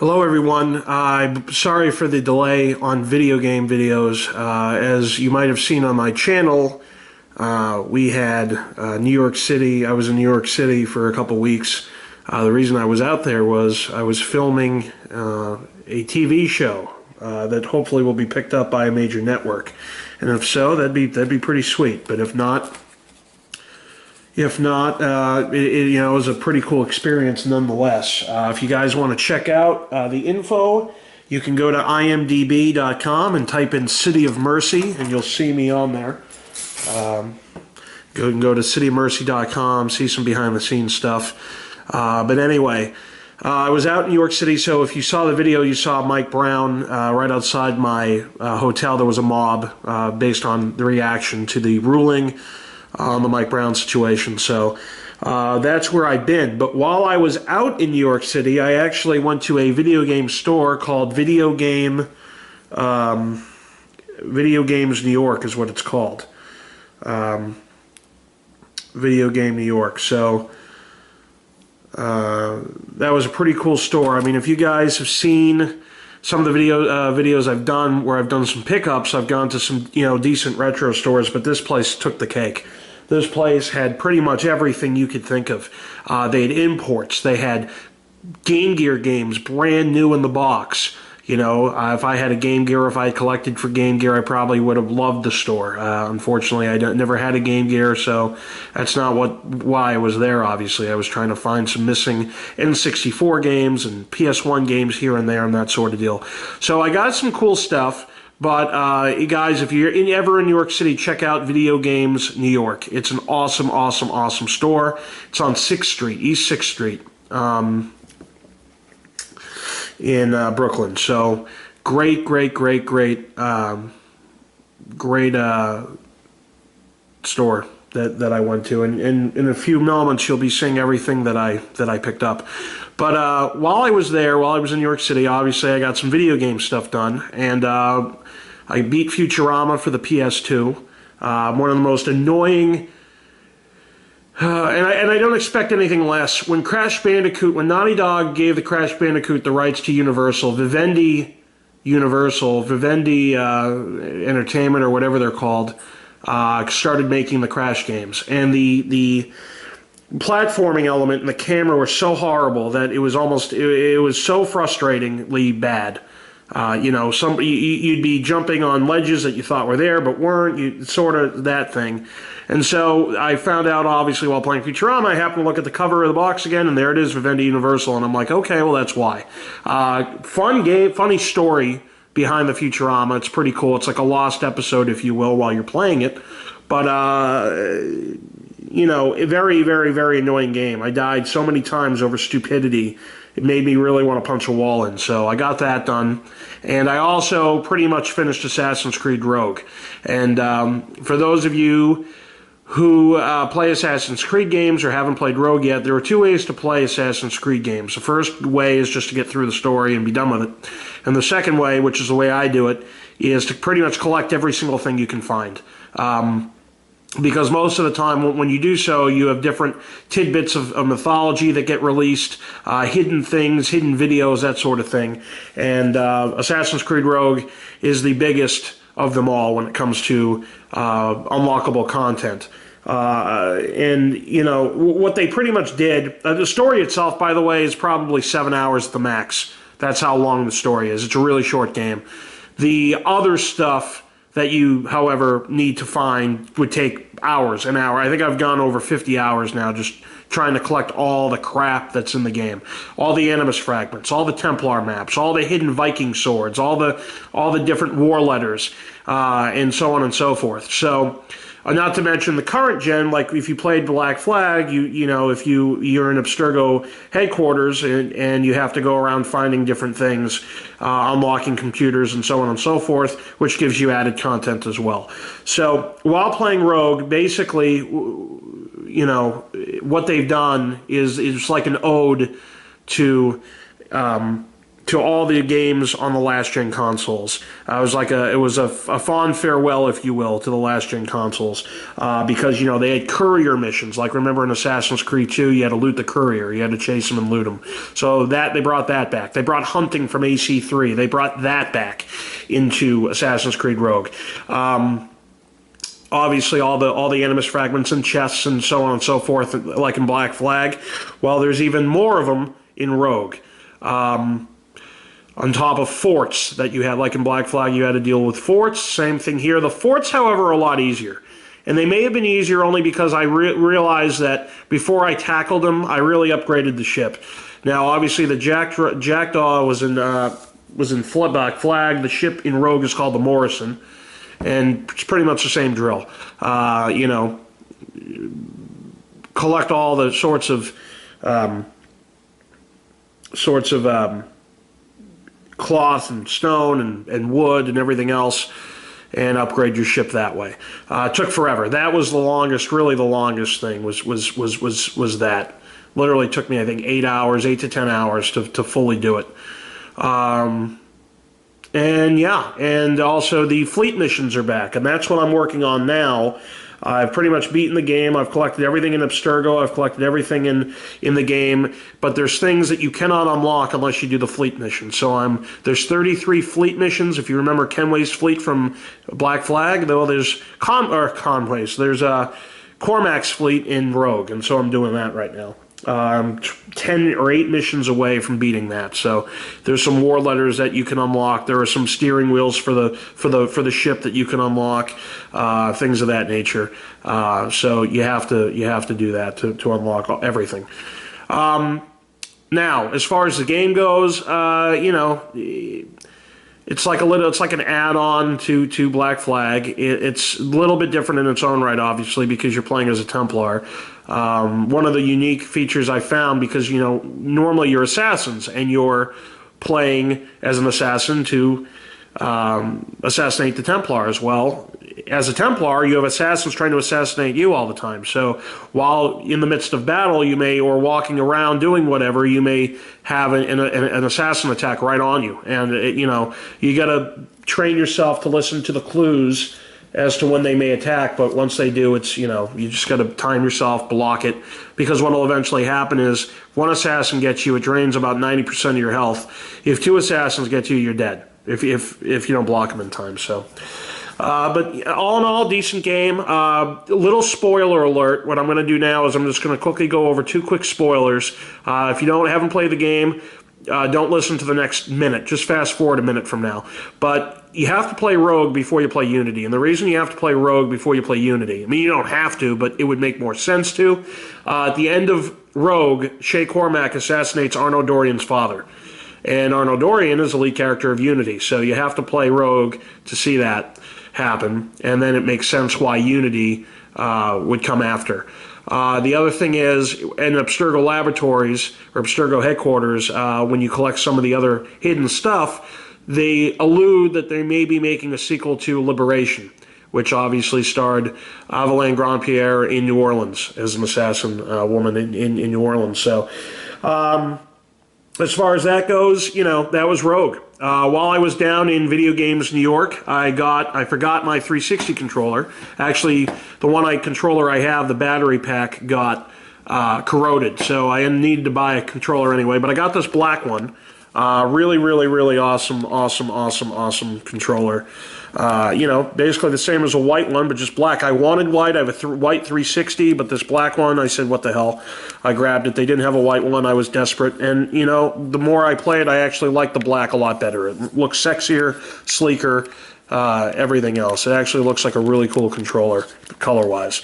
Hello everyone. I'm sorry for the delay on video game videos. As you might have seen on my channel, we had New York City. I was in New York City for a couple weeks. The reason I was out there was I was filming a TV show that hopefully will be picked up by a major network. And if so, that'd be pretty sweet. But if not, it was a pretty cool experience nonetheless. If you guys want to check out the info, you can go to imdb.com and type in City of Mercy, and you'll see me on there. Go to cityofmercy.com, see some behind-the-scenes stuff. But anyway, I was out in New York City, so if you saw the video, you saw Mike Brown right outside my hotel. There was a mob based on the reaction to the ruling on the Mike Brown situation. So that's where I've been. But while I was out in New York City, I actually went to a video game store called Videogame. Videogames New York is what it's called. Videogame New York. So that was a pretty cool store. I mean, if you guys have seen some of the videos I've done where I've done some pickups, I've gone to some decent retro stores, but this place took the cake. This place had pretty much everything you could think of. They had imports. They had Game Gear games brand new in the box. If I had a Game Gear, if I had collected for Game Gear, I probably would have loved the store. Unfortunately, I never had a Game Gear, so that's not why I was there, obviously. I was trying to find some missing N64 games and PS1 games here and there and that sort of deal. So I got some cool stuff, but you guys, if you're ever in New York City, check out Video Games New York. It's an awesome, awesome, awesome store. It's on 6th Street, East 6th Street. In Brooklyn. So great store that I went to, and in a few moments you'll be seeing everything that I picked up. But while I was there, while I was in New York City, obviously I got some video game stuff done, and I beat Futurama for the PS2. One of the most annoying. And I don't expect anything less. When Naughty Dog gave the Crash Bandicoot the rights to Vivendi Entertainment or whatever they're called, started making the Crash games. And the platforming element and the camera were so horrible that it was so frustratingly bad. You'd be jumping on ledges that you thought were there but weren't, sort of that thing. And so I found out, obviously, while playing Futurama, I happened to look at the cover of the box again, and there it is, Vivendi Universal, and I'm like, okay, well, that's why. Fun game, funny story behind the Futurama. It's pretty cool. It's like a lost episode, if you will, while you're playing it. But, a very, very, very annoying game. I died so many times over stupidity. It made me really want to punch a wall in. So I got that done. And I also pretty much finished Assassin's Creed Rogue. And for those of you who play Assassin's Creed games or haven't played Rogue yet, there are two ways to play Assassin's Creed games. The first way is just to get through the story and be done with it. And the second way, which is the way I do it, is to pretty much collect every single thing you can find. Because most of the time when you do so, you have different tidbits of mythology that get released, hidden things, hidden videos, that sort of thing. And Assassin's Creed Rogue is the biggest of them all when it comes to unlockable content. What they pretty much did, the story itself, by the way, is probably 7 hours at the max. That's how long the story is. It's a really short game. The other stuff that you, however, need to find would take hours, an hour. I think I've gone over 50 hours now just trying to collect all the crap that's in the game. All the Animus fragments, all the Templar maps, all the hidden Viking swords, all the different war letters, and so on and so forth. So, not to mention the current gen, like if you played Black Flag, if you're in Abstergo headquarters and you have to go around finding different things, unlocking computers and so on and so forth, which gives you added content as well. So while playing Rogue, basically, what they've done is like an ode to to all the games on the last gen consoles. It was a fond farewell, if you will, to the last gen consoles, because they had courier missions. Like, remember in Assassin's Creed 2, you had to loot the courier, you had to chase him and loot him. So they brought that back. They brought hunting from AC3. They brought that back into Assassin's Creed Rogue. Obviously, all the animus fragments and chests and so on and so forth, like in Black Flag. Well, there's even more of them in Rogue. On top of forts that you had, like in Black Flag, you had to deal with forts. Same thing here. The forts, however, are a lot easier. And they may have been easier only because I realized that before I tackled them, I really upgraded the ship. Now, obviously, the Jackdaw was in Black Flag. The ship in Rogue is called the Morrison. And it's pretty much the same drill. Collect all the sorts of cloth and stone and wood and everything else, and upgrade your ship that way. It took forever. That was the longest, really the longest thing was that. Literally took me, I think, 8 to 10 hours to fully do it. And also the fleet missions are back, and that's what I'm working on now. I've pretty much beaten the game. I've collected everything in Abstergo. I've collected everything in the game. But there's things that you cannot unlock unless you do the fleet mission. So there's 33 fleet missions. If you remember Kenway's fleet from Black Flag, though there's Conway's. There's Cormac's fleet in Rogue, and so I'm doing that right now. 10 or 8 missions away from beating that. So there's some war letters that you can unlock. There are some steering wheels for the ship that you can unlock, things of that nature. So you have to do that to unlock everything. Now, as far as the game goes, it's like an add-on to Black Flag. It's a little bit different in its own right, obviously, because you're playing as a Templar. One of the unique features I found, because normally you're assassins and you're playing as an assassin to assassinate the Templars. Well, as a Templar, you have assassins trying to assassinate you all the time. So while in the midst of battle, or walking around doing whatever, you may have an assassin attack right on you. And, you got to train yourself to listen to the clues as to when they may attack, but once they do, it's, you just got to time yourself, block it, because what will eventually happen is, if one assassin gets you, it drains about 90% of your health. If 2 assassins get you, you're dead, if you don't block them in time, so... but all in all, decent game. Little spoiler alert. What I'm going to do now is I'm just going to quickly go over 2 quick spoilers. If you haven't played the game, don't listen to the next minute. Just fast forward a minute from now. But you have to play Rogue before you play Unity. And the reason you have to play Rogue before you play Unity, I mean, you don't have to, but it would make more sense to. At the end of Rogue, Shay Cormac assassinates Arno Dorian's father. And Arno Dorian is the lead character of Unity. So you have to play Rogue to see that happen. And then it makes sense why Unity would come after. The other thing is, in Abstergo Laboratories, or Abstergo Headquarters, when you collect some of the other hidden stuff, they allude that they may be making a sequel to Liberation, which obviously starred Aveline Grandpierre in New Orleans as an assassin woman in New Orleans. So, as far as that goes, that was Rogue. While I was down in Videogames New York, I forgot my 360 controller. Actually, the controller I have, the battery pack, got corroded, so I needed to buy a controller anyway. But I got this black one. Really, really, really awesome controller. Basically the same as a white one, but just black. I wanted white. I have a white 360, but this black one, I said, what the hell? I grabbed it. They didn't have a white one. I was desperate. And, the more I play it, I actually like the black a lot better. It looks sexier, sleeker, everything else. It actually looks like a really cool controller, color-wise.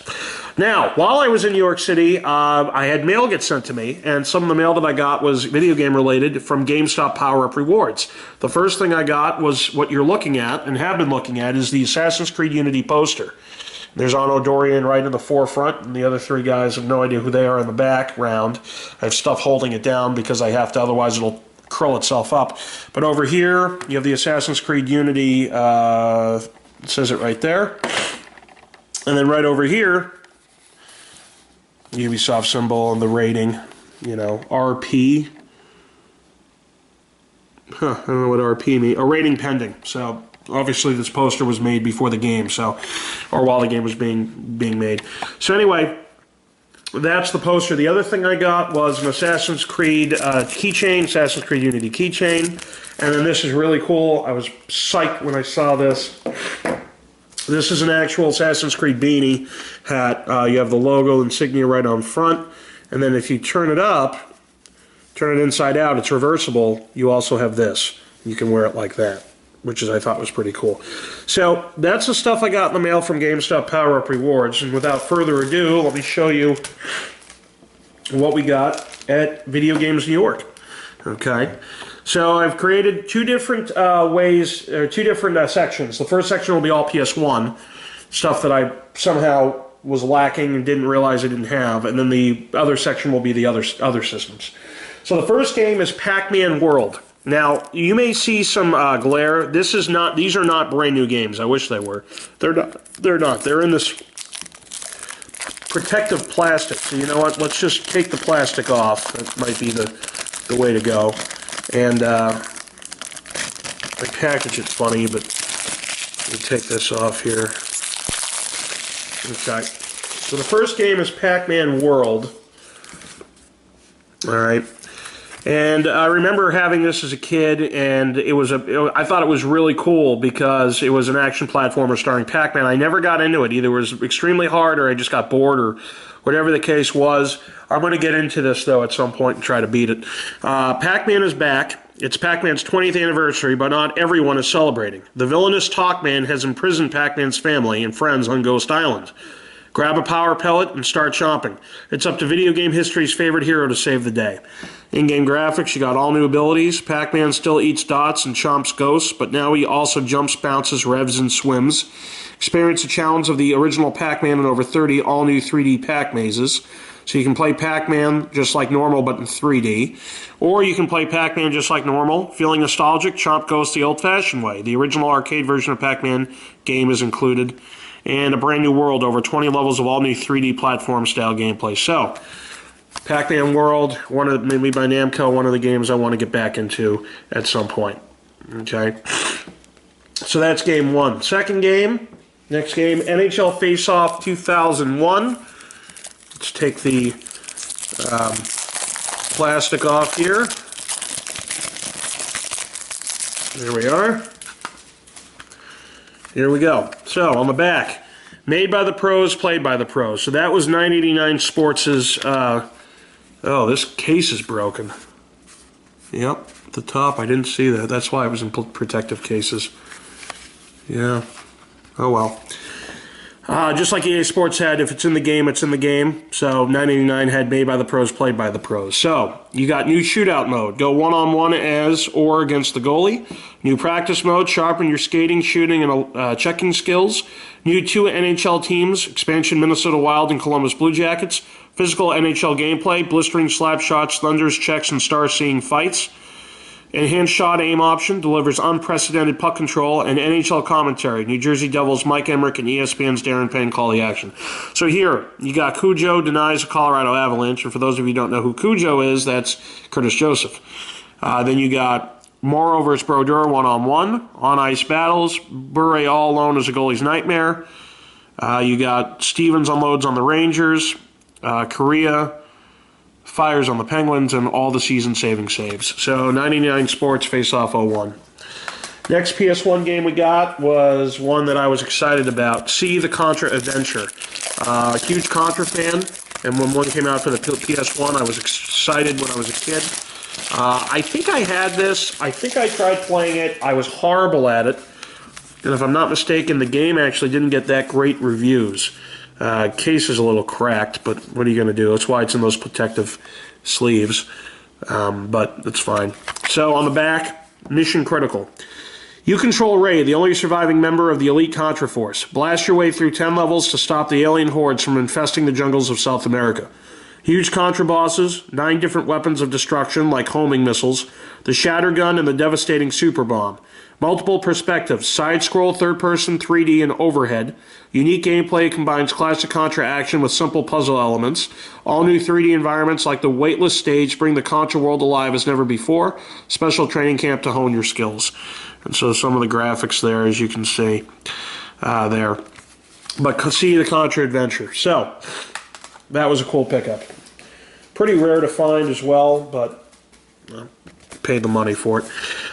Now, while I was in New York City, I had mail get sent to me, and some of the mail that I got was video game related from GameStop Power-Up Rewards. The first thing I got was what you're looking at, and have been looking at, is the Assassin's Creed Unity poster. There's Arno Dorian right in the forefront, and the other 3 guys have no idea who they are in the background. I have stuff holding it down because I have to, otherwise it'll curl itself up. But over here, you have the Assassin's Creed Unity, it says it right there. And then right over here, the Ubisoft symbol and the rating, RP. I don't know what RP means. A rating pending. So obviously this poster was made before the game, so, or while the game was being made. So anyway, that's the poster. The other thing I got was an Assassin's Creed keychain, Assassin's Creed Unity keychain. And then this is really cool. I was psyched when I saw this. This is an actual Assassin's Creed beanie hat. You have the logo insignia right on front. And then if you turn it up, turn it inside out, it's reversible. You also have this. You can wear it like that, which I thought was pretty cool. So that's the stuff I got in the mail from GameStop Power Up Rewards. And without further ado, let me show you what we got at Video Games New York. Okay, so I've created two different sections. The first section will be all PS1 stuff that I somehow was lacking and didn't realize I didn't have, and then the other section will be the other systems. So the first game is Pac-Man World. Now, you may see some glare. These are not brand new games. I wish they were. They're not. They're in this protective plastic. So you know what? Let's just take the plastic off. That might be the way to go. And the package is funny, but let me take this off here. Okay. So the first game is Pac-Man World. All right. And I remember having this as a kid, and I thought it was really cool because it was an action platformer starring Pac-Man. I never got into it. Either it was extremely hard or I just got bored or whatever the case was. I'm going to get into this, though, at some point and try to beat it. Pac-Man is back. It's Pac-Man's 20th anniversary, but not everyone is celebrating. The villainous Talkman has imprisoned Pac-Man's family and friends on Ghost Island. Grab a power pellet and start chomping. It's up to video game history's favorite hero to save the day. In-game graphics, you got all new abilities. Pac-Man still eats dots and chomps ghosts, but now he also jumps, bounces, revs, and swims. Experience the challenge of the original Pac-Man in over 30 all-new 3D Pac mazes. So you can play Pac-Man just like normal, but in 3D. Or you can play Pac-Man just like normal. Feeling nostalgic? Chomp Ghost the old-fashioned way. The original arcade version of Pac-Man game is included. And a brand new world, over 20 levels of all-new 3D platform-style gameplay. So, Pac-Man World, maybe by Namco, one of the games I want to get back into at some point. Okay? So that's game one. Second game, next game, NHL Face-Off 2001. Let's take the plastic off here. There we are. Here we go. So, on the back, made by the pros, played by the pros. So that was 989 Sports' oh, this case is broken. Yep, at the top, I didn't see that. That's why it was in protective cases. Yeah. Oh, well. Just like EA Sports had, if it's in the game, it's in the game. So 989 had made by the pros, played by the pros. So you got new shootout mode. Go one-on-one as or against the goalie. New practice mode. Sharpen your skating, shooting, and checking skills. New 2 NHL teams. Expansion Minnesota Wild and Columbus Blue Jackets. Physical NHL gameplay. Blistering slap shots, thunders, checks, and star-seeing fights. Enhanced shot aim option delivers unprecedented puck control and NHL commentary. New Jersey Devils' Mike Emmerich and ESPN's Darren Payne call the action. So here, you got Cujo denies the Colorado Avalanche. And for those of you who don't know who Cujo is, that's Curtis Joseph. Then you got Morrow versus Brodeur one-on-one. On-ice battles. Bure all alone is a goalie's nightmare. You got Stevens unloads on the Rangers. Korea fires on the Penguins, and all the season-saving saves. So 99 Sports Face-Off 01. Next PS1 game we got was one that I was excited about. See the Contra Adventure. Huge Contra fan, and when one came out for the PS1, I was excited when I was a kid. I think I had this. I think I tried playing it. I was horrible at it. And if I'm not mistaken, the game actually didn't get that great reviews. Case is a little cracked, but what are you going to do? That's why it's in those protective sleeves, but it's fine. So on the back, mission critical. You control Ray, the only surviving member of the elite Contra Force. Blast your way through 10 levels to stop the alien hordes from infesting the jungles of South America. Huge Contra bosses, 9 different weapons of destruction like homing missiles, the Shatter Gun, and the devastating Super Bomb. Multiple perspectives, side-scroll, third-person, 3D, and overhead. Unique gameplay combines classic Contra action with simple puzzle elements. All new 3D environments like the weightless stage bring the Contra world alive as never before. Special training camp to hone your skills. And so some of the graphics there, as you can see there. But see the Contra adventure. So, that was a cool pickup. Pretty rare to find as well, but paid the money for it.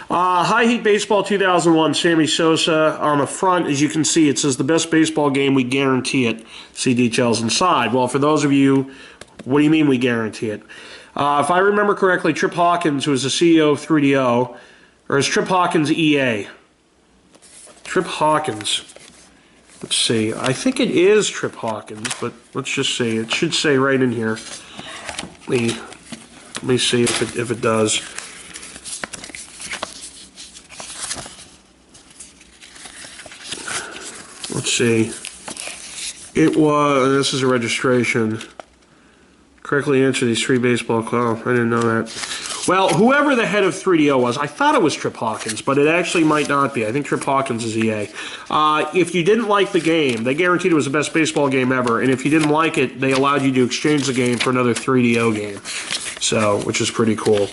High Heat Baseball 2001, Sammy Sosa. On the front, as you can see, it says the best baseball game, we guarantee it. See details inside. Well, for those of you, what do you mean we guarantee it? If I remember correctly, Trip Hawkins, who was the CEO of 3DO, or is Trip Hawkins EA? Trip Hawkins. Let's see. I think it is Trip Hawkins, but let's just see. It should say right in here. Let me see if it does. Let's see. It was, this is a registration. Correctly answer these 3 baseball clubs. I didn't know that. Well, whoever the head of 3DO was, I thought it was Trip Hawkins, but it actually might not be. I think Trip Hawkins is EA. If you didn't like the game, they guaranteed it was the best baseball game ever, and if you didn't like it, they allowed you to exchange the game for another 3DO game, so, which is pretty cool.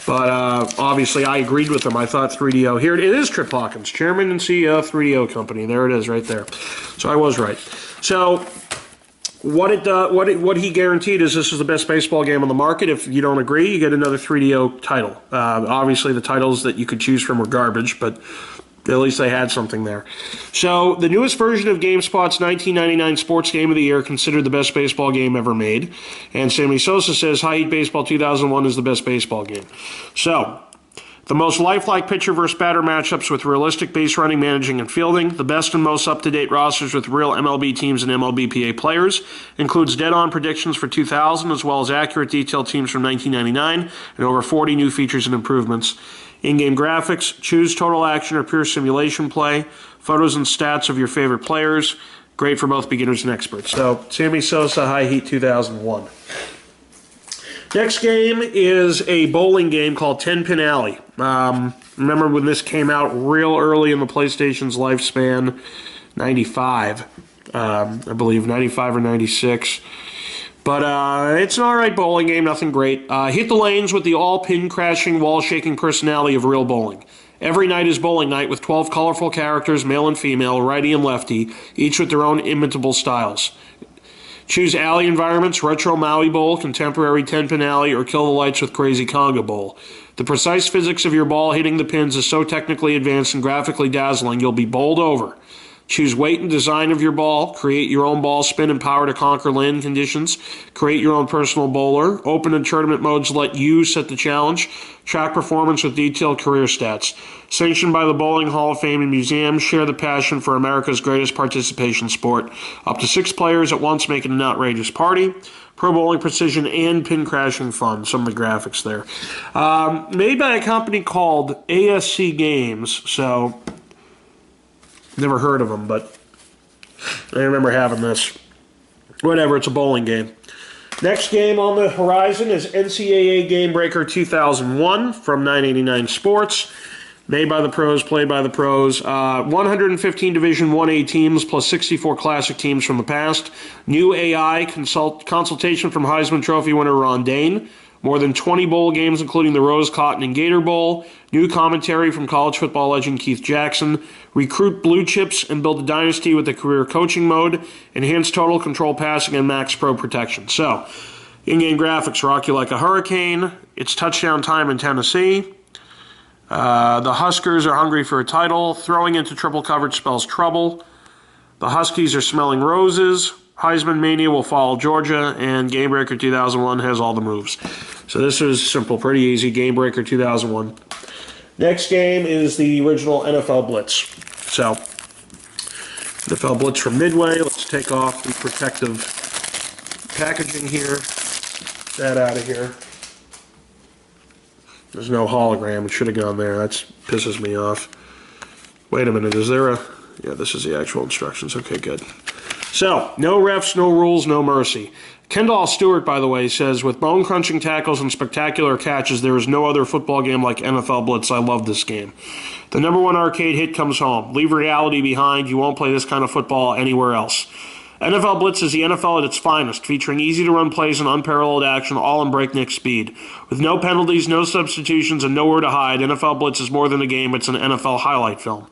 But obviously, I agreed with them. I thought 3DO, here it is, Trip Hawkins, Chairman and CEO of 3DO Company. There it is, right there. So I was right. So what he guaranteed is this is the best baseball game on the market. If you don't agree, you get another 3DO title. Obviously, the titles that you could choose from were garbage, but at least they had something there. So, the newest version of GameSpot's 1999 Sports Game of the Year, considered the best baseball game ever made. And Sammy Sosa says High Heat Baseball 2001 is the best baseball game. So, the most lifelike pitcher versus batter matchups with realistic base running, managing, and fielding. The best and most up-to-date rosters with real MLB teams and MLBPA players. Includes dead-on predictions for 2000 as well as accurate detailed teams from 1999 and over 40 new features and improvements. In-game graphics, choose total action or pure simulation play, photos and stats of your favorite players. Great for both beginners and experts. So, Sammy Sosa, High Heat 2001. Next game is a bowling game called 10-Pin Alley. Remember when this came out real early in the PlayStation's lifespan? 95, I believe, 95 or 96. But it's an alright bowling game, nothing great. Hit the lanes with the all-pin crashing, wall-shaking personality of real bowling. Every night is bowling night with 12 colorful characters, male and female, righty and lefty, each with their own imitable styles. Choose alley environments, retro Maui Bowl, contemporary 10-pin alley, or kill the lights with crazy Conga Bowl. The precise physics of your ball hitting the pins is so technically advanced and graphically dazzling you'll be bowled over. Choose weight and design of your ball, create your own ball spin and power to conquer land conditions, create your own personal bowler, open and tournament modes let you set the challenge, track performance with detailed career stats. Sanctioned by the Bowling Hall of Fame and Museum, share the passion for America's greatest participation sport. Up to 6 players at once make it an outrageous party. Pro bowling precision and pin crashing fun. Some of the graphics there. Made by a company called ASC Games, so never heard of them, but I remember having this. Whatever, it's a bowling game. Next game on the horizon is NCAA Game Breaker 2001 from 989 Sports. Made by the pros, played by the pros. 115 Division 1A teams plus 64 classic teams from the past. New AI consultation from Heisman Trophy winner Ron Dane. More than 20 bowl games, including the Rose, Cotton, and Gator Bowl. New commentary from college football legend Keith Jackson. Recruit blue chips and build a dynasty with the career coaching mode. Enhanced total control passing and max pro protection. So, in-game graphics rock you like a hurricane. It's touchdown time in Tennessee. The Huskers are hungry for a title. Throwing into triple coverage spells trouble. The Huskies are smelling roses. Heisman Mania will follow Georgia, and Game Breaker 2001 has all the moves. So this is simple, pretty easy. Game Breaker 2001. Next game is the original NFL Blitz. So, NFL Blitz from Midway. Let's take off the protective packaging here. Get that out of here. There's no hologram. It should have gone there. That pisses me off. Wait a minute. Is there a... Yeah, this is the actual instructions. Okay, good. So, no refs, no rules, no mercy. Kendall Stewart, by the way, says, with bone-crunching tackles and spectacular catches, there is no other football game like NFL Blitz. I love this game. The #1 arcade hit comes home. Leave reality behind. You won't play this kind of football anywhere else. NFL Blitz is the NFL at its finest, featuring easy-to-run plays and unparalleled action, all in breakneck speed. With no penalties, no substitutions, and nowhere to hide, NFL Blitz is more than a game, it's an NFL highlight film.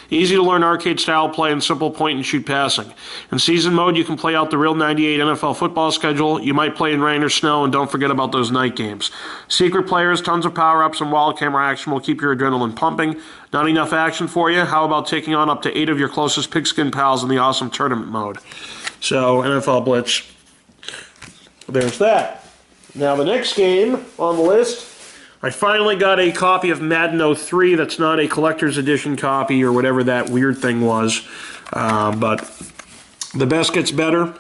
Easy-to-learn arcade-style play and simple point-and-shoot passing. In season mode, you can play out the real 98 NFL football schedule. You might play in rain or snow, and don't forget about those night games. Secret players, tons of power-ups, and wild camera action will keep your adrenaline pumping. Not enough action for you? How about taking on up to 8 of your closest pigskin pals in the awesome tournament mode? So, NFL Blitz, there's that. Now, the next game on the list, I finally got a copy of Madden 03 that's not a collector's edition copy or whatever that weird thing was, but the best gets better.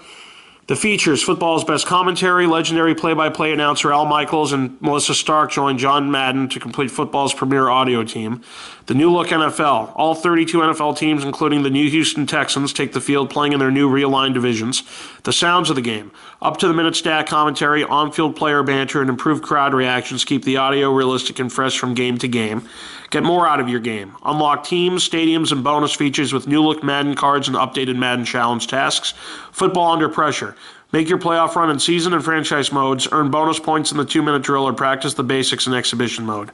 The features: football's best commentary, legendary play-by-play announcer Al Michaels and Melissa Stark join John Madden to complete football's premier audio team. The new look NFL. All 32 NFL teams, including the new Houston Texans, take the field playing in their new realigned divisions. The sounds of the game. Up-to-the-minute stat commentary, on-field player banter, and improved crowd reactions keep the audio realistic and fresh from game to game. Get more out of your game. Unlock teams, stadiums, and bonus features with new-look Madden cards and updated Madden challenge tasks. Football under pressure. Make your playoff run in season and franchise modes. Earn bonus points in the 2-minute drill or practice the basics in exhibition mode.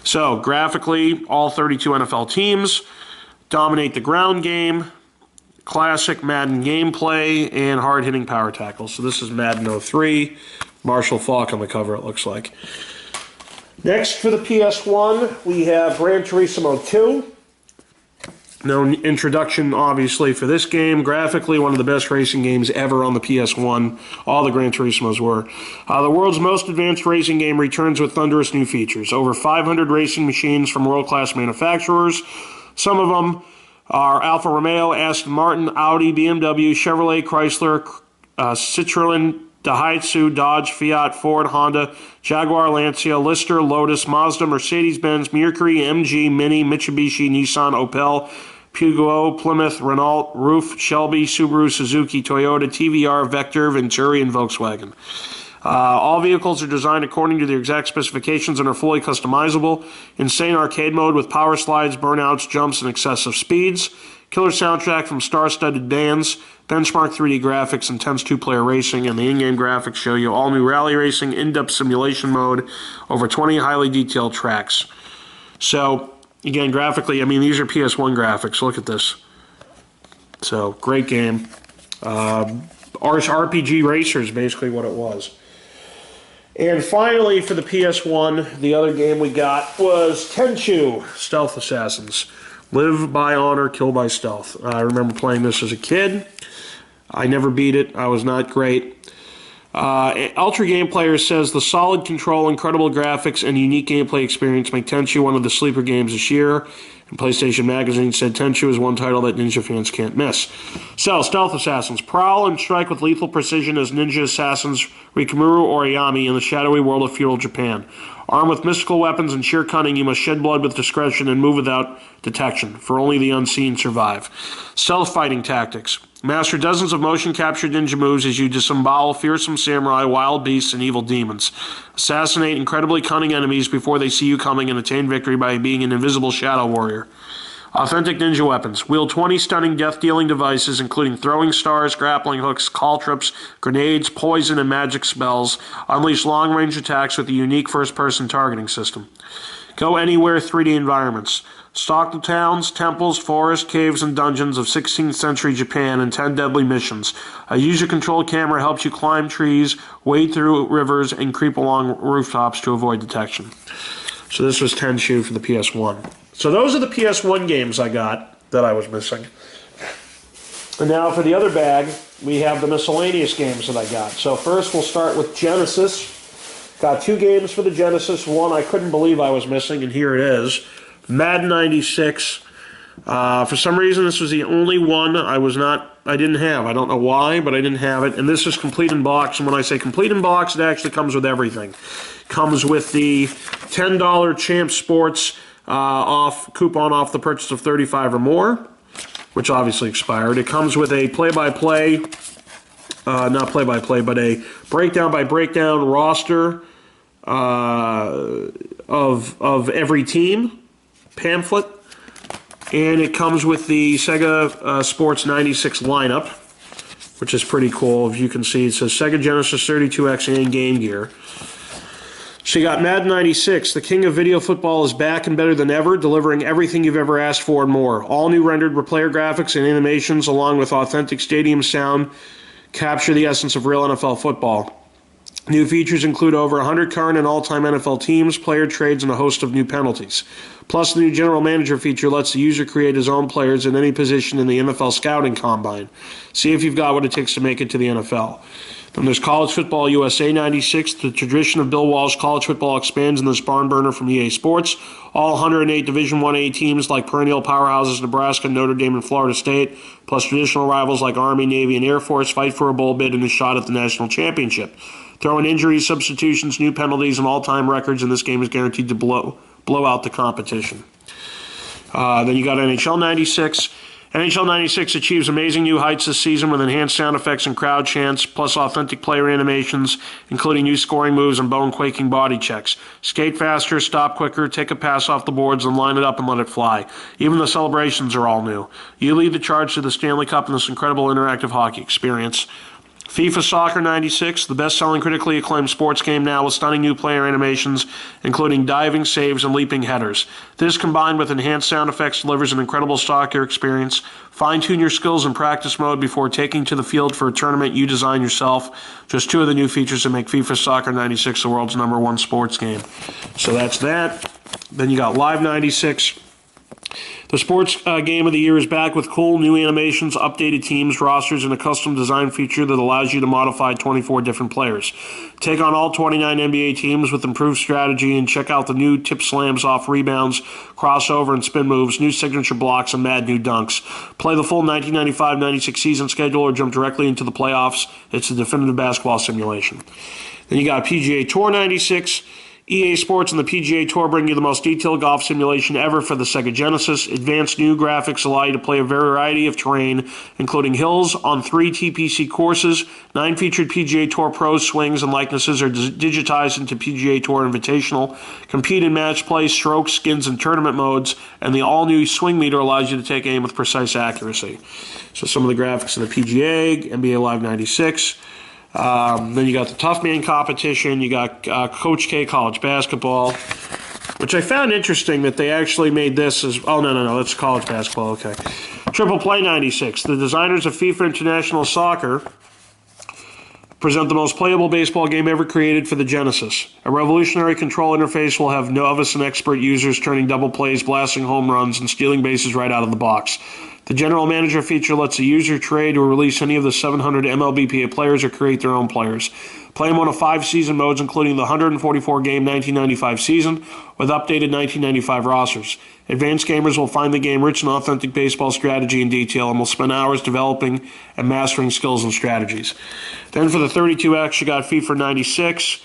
So, graphically, all 32 NFL teams dominate the ground game, classic Madden gameplay, and hard-hitting power tackles. So this is Madden 03. Marshall Faulk on the cover, it looks like. Next, for the PS1, we have Gran Turismo 2. No introduction, obviously, for this game. Graphically, one of the best racing games ever on the PS1. All the Gran Turismos were. The world's most advanced racing game returns with thunderous new features. Over 500 racing machines from world-class manufacturers. Some of them are Alfa Romeo, Aston Martin, Audi, BMW, Chevrolet, Chrysler, Citroen, Daihatsu, Dodge, Fiat, Ford, Honda, Jaguar, Lancia, Lister, Lotus, Mazda, Mercedes-Benz, Mercury, MG, Mini, Mitsubishi, Nissan, Opel, Peugeot, Plymouth, Renault, Roof, Shelby, Subaru, Suzuki, Toyota, TVR, Vector, Venturi, and Volkswagen. All vehicles are designed according to their exact specifications and are fully customizable. Insane arcade mode with power slides, burnouts, jumps, and excessive speeds. Killer soundtrack from star-studded bands, benchmark 3D graphics, intense two-player racing, and the in-game graphics show you all new rally racing, in-depth simulation mode, over 20 highly detailed tracks. So, again, graphically, I mean, these are PS1 graphics. Look at this. So, great game. RPG Racer is basically what it was. And finally, for the PS1, the other game we got was Tenchu, Stealth Assassins. Live by honor, kill by stealth. I remember playing this as a kid. I never beat it. I was not great. Ultra Game Player says the solid control, incredible graphics, and unique gameplay experience make Tenchu one of the sleeper games this year. And PlayStation Magazine said Tenchu is one title that Ninja fans can't miss. So, Stealth Assassins. Prowl and strike with lethal precision as ninja assassins Rikamuru Oriyami in the shadowy world of feudal Japan. Armed with mystical weapons and sheer cunning, you must shed blood with discretion and move without detection, for only the unseen survive. Stealth fighting tactics. Master dozens of motion-captured ninja moves as you disembowel fearsome samurai, wild beasts, and evil demons. Assassinate incredibly cunning enemies before they see you coming and attain victory by being an invisible shadow warrior. Authentic ninja weapons. Wield 20 stunning death-dealing devices, including throwing stars, grappling hooks, caltrops, grenades, poison, and magic spells. Unleash long-range attacks with a unique first-person targeting system. Go anywhere 3D environments. Stalk the towns, temples, forests, caves, and dungeons of 16th century Japan in 10 deadly missions. A user-controlled camera helps you climb trees, wade through rivers, and creep along rooftops to avoid detection. So this was Tenchu for the PS1. So those are the PS1 games I got that I was missing. And now for the other bag, we have the miscellaneous games that I got. So first we'll start with Genesis. Got 2 games for the Genesis. One I couldn't believe I was missing, and here it is. Madden 96. For some reason, this was the only one I didn't have. I don't know why, but I didn't have it. And this is complete in box. And when I say complete in box, it actually comes with everything. Comes with the $10 Champ Sports coupon off the purchase of $35 or more. which obviously expired. It comes with a play-by-play, not play-by-play, but a breakdown-by-breakdown roster of every team pamphlet. And it comes with the Sega Sports 96 lineup, which is pretty cool. If you can see, it says Sega Genesis, 32X, and Game Gear. So you got Madden 96. The king of video football is back and better than ever, delivering everything you've ever asked for and more. All new rendered player graphics and animations, along with authentic stadium sound, capture the essence of real NFL football. New features include over 100 current and all-time NFL teams, player trades, and a host of new penalties. Plus, the new General Manager feature lets the user create his own players in any position in the NFL Scouting Combine. See if you've got what it takes to make it to the NFL. Then there's College Football USA 96. The tradition of Bill Walsh college football expands in this barn burner from EA Sports. All 108 Division I-A teams like perennial powerhouses Nebraska, Notre Dame, and Florida State, plus traditional rivals like Army, Navy, and Air Force fight for a bowl bid and a shot at the national championship. Throw in injuries, substitutions, new penalties, and all-time records, and this game is guaranteed to blow out the competition. Then you got NHL 96. NHL 96 achieves amazing new heights this season with enhanced sound effects and crowd chants, plus authentic player animations, including new scoring moves and bone-quaking body checks. Skate faster, stop quicker, take a pass off the boards, and line it up and let it fly. Even the celebrations are all new. You lead the charge to the Stanley Cup in this incredible interactive hockey experience. FIFA Soccer 96, the best-selling critically acclaimed sports game now with stunning new player animations, including diving, saves, and leaping headers. This, combined with enhanced sound effects, delivers an incredible soccer experience. Fine-tune your skills in practice mode before taking to the field for a tournament you design yourself. Just two of the new features that make FIFA Soccer 96 the world's #1 sports game. So that's that. Then you got Live 96. The sports game of the year is back with cool new animations, updated teams, rosters, and a custom design feature that allows you to modify 24 different players. Take on all 29 NBA teams with improved strategy and check out the new tip slams off rebounds, crossover and spin moves, new signature blocks, and mad new dunks. Play the full 1995-96 season schedule or jump directly into the playoffs. It's a definitive basketball simulation. Then you got PGA Tour 96. EA Sports and the PGA Tour bring you the most detailed golf simulation ever for the Sega Genesis. Advanced new graphics allow you to play a variety of terrain, including hills on 3 TPC courses. 9 featured PGA Tour pros swings and likenesses are digitized into PGA Tour Invitational. Compete in match play, strokes, skins, and tournament modes. And the all-new swing meter allows you to take aim with precise accuracy. So some of the graphics of the PGA, NBA Live 96. Then you got the Tough Man competition. You got Coach K college basketball, which I found interesting that they actually made this as... Oh, no, that's college basketball, okay. Triple Play 96. The designers of FIFA International Soccer present the most playable baseball game ever created for the Genesis. A revolutionary control interface will have novice and expert users turning double plays, blasting home runs, and stealing bases right out of the box. The General Manager feature lets the user trade or release any of the 700 MLBPA players or create their own players. Play in one of 5 season modes, including the 144-game 1995 season, with updated 1995 rosters. Advanced gamers will find the game rich in authentic baseball strategy and detail and will spend hours developing and mastering skills and strategies. Then for the 32X, you got FIFA 96.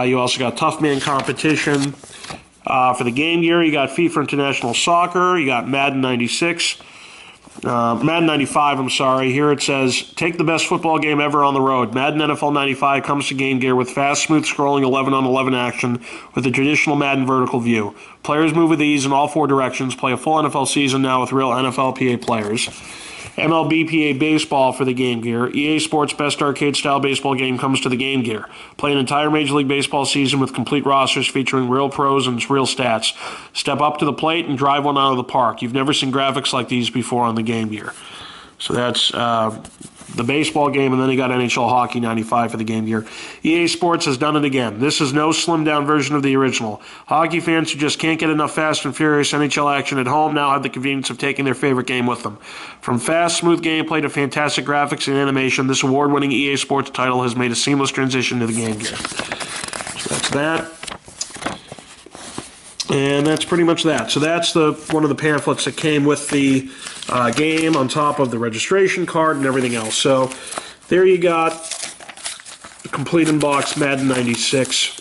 You also got Tough Man competition. For the Game Gear, you got FIFA International Soccer. You got Madden 96. Madden 95, I'm sorry. Here it says, take the best football game ever on the road. Madden NFL 95 comes to Game Gear with fast, smooth scrolling 11-on-11 action with the traditional Madden vertical view. Players move with ease in all 4 directions. Play a full NFL season now with real NFLPA players. MLBPA Baseball for the Game Gear. EA Sports' best arcade-style baseball game comes to the Game Gear. Play an entire Major League Baseball season with complete rosters featuring real pros and real stats. Step up to the plate and drive one out of the park. You've never seen graphics like these before on the Game Gear. So that's the baseball game, and then you got NHL Hockey 95 for the Game Gear. EA Sports has done it again. This is no slimmed-down version of the original. Hockey fans who just can't get enough fast and furious NHL action at home now have the convenience of taking their favorite game with them. From fast, smooth gameplay to fantastic graphics and animation, this award-winning EA Sports title has made a seamless transition to the Game Gear. So that's that. And that's pretty much that. So that's one of the pamphlets that came with the game on top of the registration card and everything else. So there you got the complete in-box Madden 96.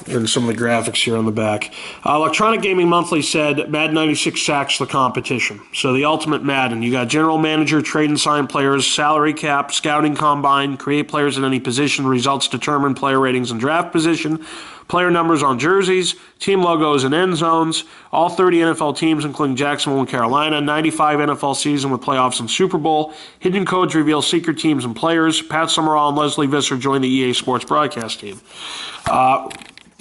and some of the graphics here on the back. Electronic Gaming Monthly said Madden 96 sacks the competition. So the ultimate Madden. You got general manager, trade and sign players, salary cap, scouting combine, create players at any position, results determine player ratings and draft position, player numbers on jerseys, team logos and end zones, all 30 NFL teams, including Jacksonville and Carolina, 95 NFL season with playoffs and Super Bowl, hidden codes reveal secret teams and players, Pat Summerall and Leslie Visser join the EA Sports broadcast team.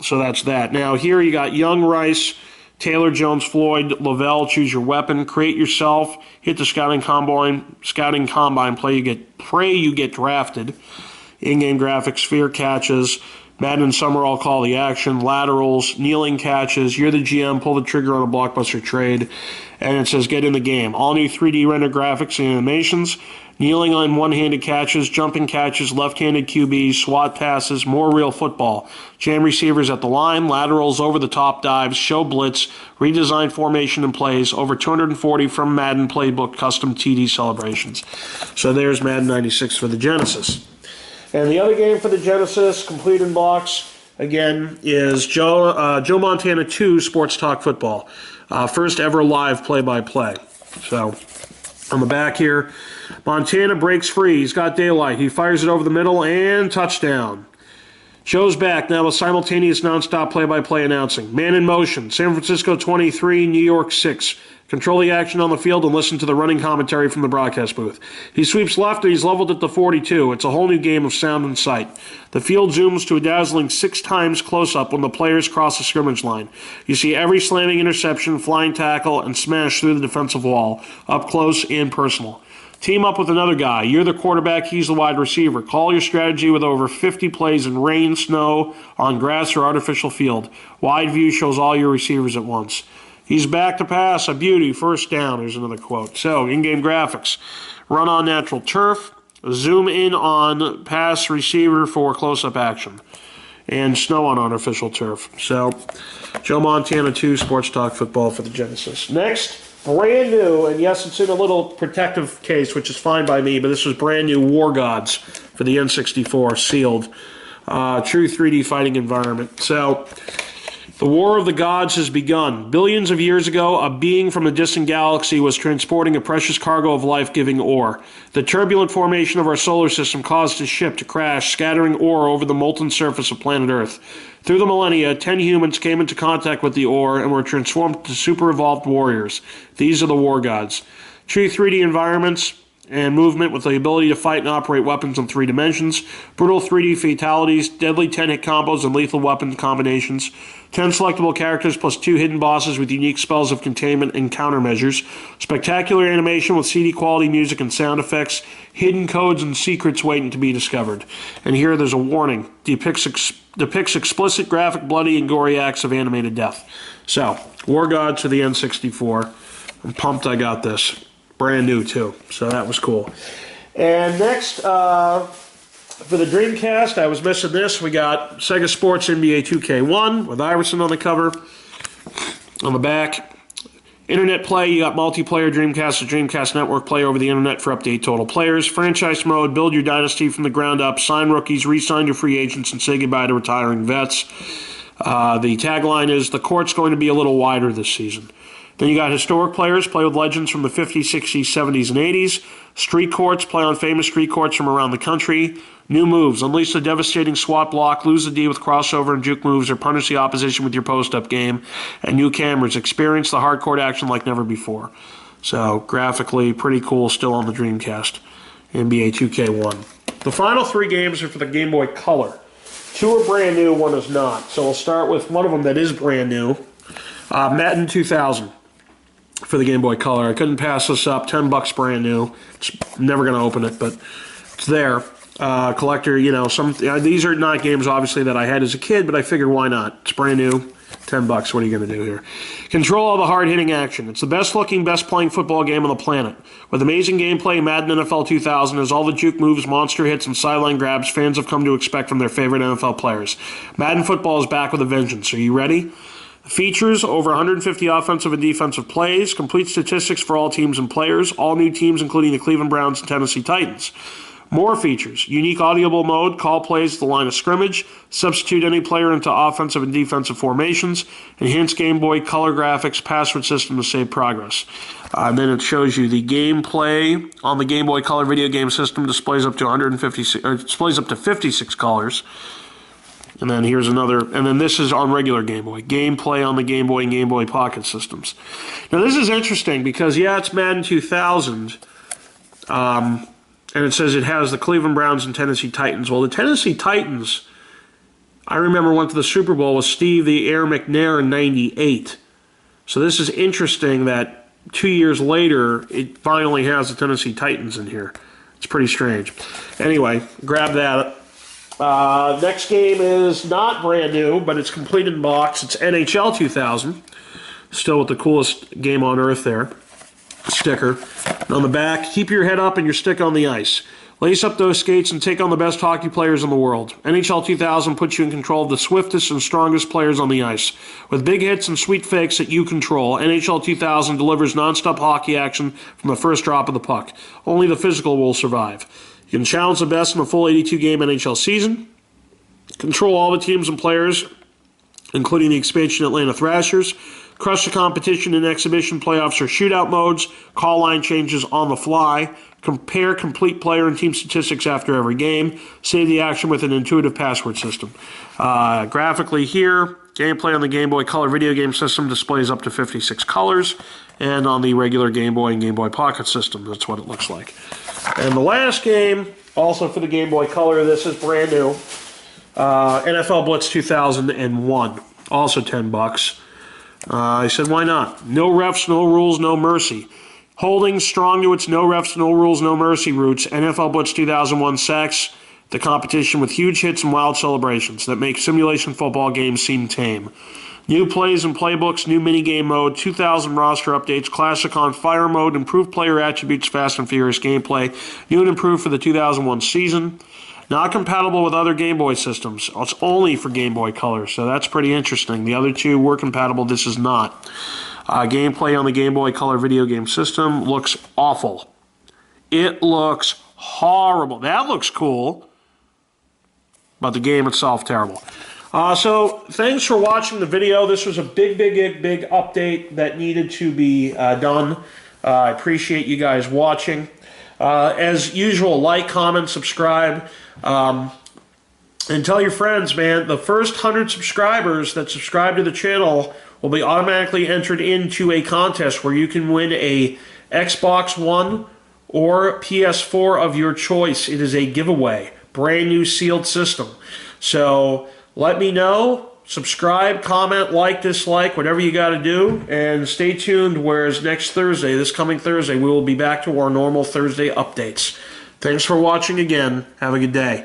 So that's that. Now here you got Young, Rice, Taylor, Jones, Floyd, Lavelle, choose your weapon, create yourself, hit the scouting combine, pray you get drafted, in-game graphics, fear catches, Madden and Summerall call the action, laterals, kneeling catches, you're the GM, pull the trigger on a blockbuster trade, and it says get in the game. All new 3D render graphics and animations, kneeling on one-handed catches, jumping catches, left-handed QBs, SWAT passes, more real football. Jam receivers at the line, laterals, over-the-top dives, show blitz, redesigned formation and plays, over 240 from Madden Playbook custom TD celebrations. So there's Madden 96 for the Genesis. And the other game for the Genesis, complete in box, again, is Joe Montana 2 Sports Talk Football. First ever live play-by-play. So, on the back here, Montana breaks free. He's got daylight. He fires it over the middle and touchdown. Joe's back now with simultaneous nonstop play-by-play announcing. Man in motion. San Francisco 23, New York 6. Control the action on the field and listen to the running commentary from the broadcast booth. He sweeps left and he's leveled at the 42. It's a whole new game of sound and sight. The field zooms to a dazzling 6 times close-up when the players cross the scrimmage line. You see every slamming interception, flying tackle, and smash through the defensive wall, up close and personal. Team up with another guy. You're the quarterback, he's the wide receiver. Call your strategy with over 50 plays in rain, snow, on grass, or artificial field. Wide view shows all your receivers at once. He's back to pass, a beauty, first down. There's another quote. So, in-game graphics. Run on natural turf. Zoom in on pass receiver for close-up action. And snow on artificial turf. So, Joe Montana 2 Sports Talk Football for the Genesis. Next, brand new, and yes, it's in a little protective case, which is fine by me, but this was brand new War Gods for the N64, sealed. True 3D fighting environment. So, the War of the Gods has begun. Billions of years ago, a being from a distant galaxy was transporting a precious cargo of life-giving ore. The turbulent formation of our solar system caused his ship to crash, scattering ore over the molten surface of planet Earth. Through the millennia, 10 humans came into contact with the ore and were transformed into super-evolved warriors. These are the War Gods. True 3D environments and movement with the ability to fight and operate weapons in 3 dimensions, brutal 3D fatalities, deadly 10-hit combos and lethal weapon combinations, 10 selectable characters plus 2 hidden bosses with unique spells of containment and countermeasures, spectacular animation with CD quality music and sound effects, hidden codes and secrets waiting to be discovered. And here there's a warning. Depicts explicit, graphic, bloody, and gory acts of animated death. So, War Gods for the N64. I'm pumped I got this. Brand new, too. So that was cool. And next, for the Dreamcast, I was missing this. We got Sega Sports NBA 2K1 with Iverson on the cover. On the back, Internet Play, you got multiplayer Dreamcast to Dreamcast Network play over the Internet for up to 8 total players. Franchise mode, build your dynasty from the ground up, sign rookies, re-sign your free agents, and say goodbye to retiring vets. The tagline is, the court's going to be a little wider this season. Then you got historic players, play with legends from the 50s, 60s, 70s, and 80s. Street courts, play on famous street courts from around the country. New moves, unleash the devastating SWAT block, lose the D with crossover and juke moves, or punish the opposition with your post-up game. And new cameras, experience the hardcore action like never before. So, graphically, pretty cool, still on the Dreamcast. NBA 2K1. The final 3 games are for the Game Boy Color. 2 are brand new, 1 is not. So we'll start with one of them that is brand new. Madden 2000. For the Game Boy Color. I couldn't pass this up. $10 brand new. It's never going to open it, but it's there. Collector, you know, these are not games obviously that I had as a kid, but I figured why not? It's brand new. $10. What are you going to do here? Control all the hard-hitting action. It's the best-looking, best-playing football game on the planet. With amazing gameplay, Madden NFL 2000 has all the juke moves, monster hits, and sideline grabs fans have come to expect from their favorite NFL players. Madden football is back with a vengeance. Are you ready? Features over 150 offensive and defensive plays, complete statistics for all teams and players, all new teams including the Cleveland Browns and Tennessee Titans. More features. Unique audible mode, call plays to the line of scrimmage, substitute any player into offensive and defensive formations, enhanced Game Boy Color graphics, password system to save progress. Then it shows you the gameplay on the Game Boy Color video game system, displays up to 56 colors. And then here's another, and then this is on regular Game Boy. Gameplay on the Game Boy and Game Boy Pocket systems. Now this is interesting because, yeah, it's Madden 2000, and it says it has the Cleveland Browns and Tennessee Titans. Well, the Tennessee Titans, I remember, went to the Super Bowl with Steve the Air McNair in '98. So this is interesting that 2 years later, it finally has the Tennessee Titans in here. It's pretty strange. Anyway, grab that. Next game is not brand new, but it's complete in box. It's NHL 2000. Still with the coolest game on earth there. Sticker. And on the back, keep your head up and your stick on the ice. Lace up those skates and take on the best hockey players in the world. NHL 2000 puts you in control of the swiftest and strongest players on the ice. With big hits and sweet fakes that you control, NHL 2000 delivers non-stop hockey action from the first drop of the puck. Only the physical will survive. You can challenge the best in a full 82-game NHL season. Control all the teams and players, including the expansion Atlanta Thrashers. Crush the competition in exhibition playoffs or shootout modes. Call line changes on the fly. Compare complete player and team statistics after every game. Save the action with an intuitive password system. Graphically here, gameplay on the Game Boy Color video game system displays up to 56 colors. And on the regular Game Boy and Game Boy Pocket system, that's what it looks like. And the last game, also for the Game Boy Color, this is brand new. NFL Blitz 2001, also $10. I said, why not? No refs, no rules, no mercy. Holding strong to its no refs, no rules, no mercy roots, NFL Blitz 2001 sacks the competition with huge hits and wild celebrations that make simulation football games seem tame. New plays and playbooks, new minigame mode, 2000 roster updates, classic on fire mode, improved player attributes, fast and furious gameplay, new and improved for the 2001 season. Not compatible with other Game Boy systems. It's only for Game Boy Color, so that's pretty interesting. The other two were compatible. This is not. Gameplay on the Game Boy Color video game system looks awful. It looks horrible. That looks cool, but the game itself, terrible. So thanks for watching the video. This was a big update that needed to be done. I appreciate you guys watching. As usual, like, comment, subscribe, and tell your friends, man. The first 100 subscribers that subscribe to the channel will be automatically entered into a contest where you can win a Xbox One or PS4 of your choice. It is a giveaway, brand new sealed system. So let me know. Subscribe, comment, like, dislike, whatever you got to do, and stay tuned, whereas next Thursday, this coming Thursday, we will be back to our normal Thursday updates. Thanks for watching again. Have a good day.